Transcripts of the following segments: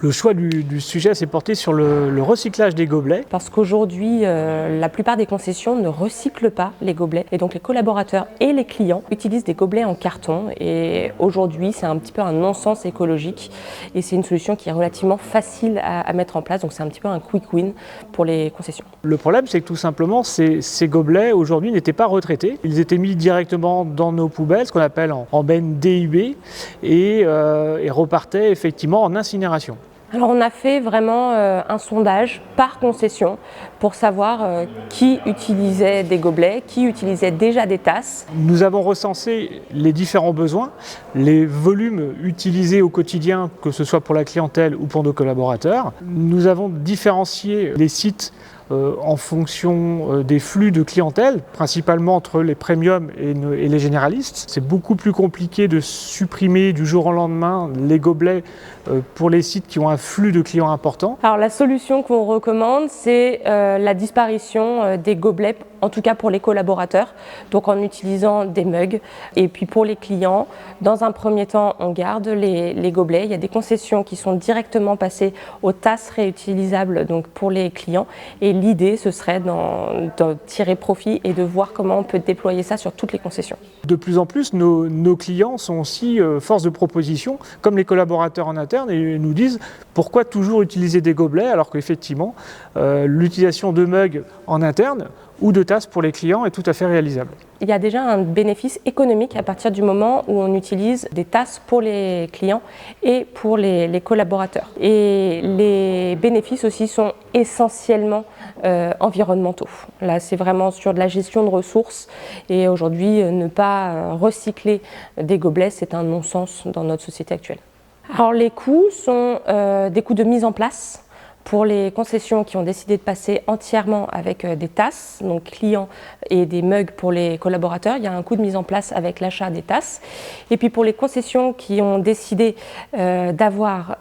Le choix du sujet s'est porté sur le recyclage des gobelets. Parce qu'aujourd'hui, la plupart des concessions ne recyclent pas les gobelets. Et donc les collaborateurs et les clients utilisent des gobelets en carton. Et aujourd'hui, c'est un petit peu un non-sens écologique. Et c'est une solution qui est relativement facile à mettre en place. Donc c'est un petit peu un quick win pour les concessions. Le problème, c'est que tout simplement, ces gobelets aujourd'hui n'étaient pas retraités. Ils étaient mis directement dans nos poubelles, ce qu'on appelle en benne DUB, et repartaient effectivement en incinération. Alors on a fait vraiment un sondage par concession pour savoir qui utilisait des gobelets, qui utilisait déjà des tasses. Nous avons recensé les différents besoins, les volumes utilisés au quotidien, que ce soit pour la clientèle ou pour nos collaborateurs. Nous avons différencié les sites en fonction des flux de clientèle, principalement entre les premiums et les généralistes. C'est beaucoup plus compliqué de supprimer du jour au lendemain les gobelets pour les sites qui ont un flux de clients important. Alors la solution qu'on recommande, c'est la disparition des gobelets, en tout cas pour les collaborateurs, donc en utilisant des mugs. Et puis pour les clients, dans un premier temps, on garde les gobelets. Il y a des concessions qui sont directement passées aux tasses réutilisables donc pour les clients. Et l'idée, ce serait d'en tirer profit et de voir comment on peut déployer ça sur toutes les concessions. De plus en plus, nos clients sont aussi force de proposition, comme les collaborateurs en interne, et nous disent pourquoi toujours utiliser des gobelets alors qu'effectivement, l'utilisation de mugs en interne ou de tasses pour les clients est tout à fait réalisable. Il y a déjà un bénéfice économique à partir du moment où on utilise des tasses pour les clients et pour les collaborateurs. Et les bénéfices aussi sont essentiellement environnementaux. Là, c'est vraiment sur de la gestion de ressources et aujourd'hui, ne pas recycler des gobelets, c'est un non-sens dans notre société actuelle. Alors les coûts sont des coûts de mise en place. Pour les concessions qui ont décidé de passer entièrement avec des tasses, donc clients, et des mugs pour les collaborateurs, il y a un coût de mise en place avec l'achat des tasses. Et puis pour les concessions qui ont décidé d'avoir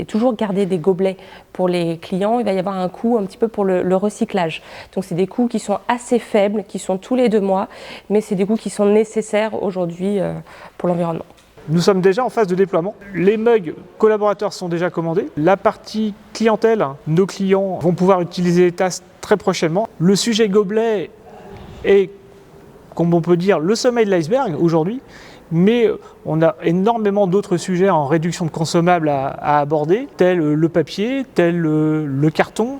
toujours garder des gobelets pour les clients, il va y avoir un coût un petit peu pour le recyclage. Donc c'est des coûts qui sont assez faibles, qui sont tous les 2 mois, mais c'est des coûts qui sont nécessaires aujourd'hui pour l'environnement. Nous sommes déjà en phase de déploiement. Les mugs collaborateurs sont déjà commandés. La partie clientèle, nos clients vont pouvoir utiliser les tasses très prochainement. Le sujet gobelet est, comme on peut dire, le sommet de l'iceberg aujourd'hui, mais on a énormément d'autres sujets en réduction de consommables à aborder, tels le papier, tel le carton,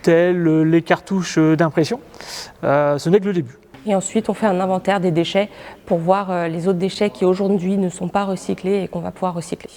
tels les cartouches d'impression. Ce n'est que le début. Et ensuite, on fait un inventaire des déchets pour voir les autres déchets qui aujourd'hui ne sont pas recyclés et qu'on va pouvoir recycler.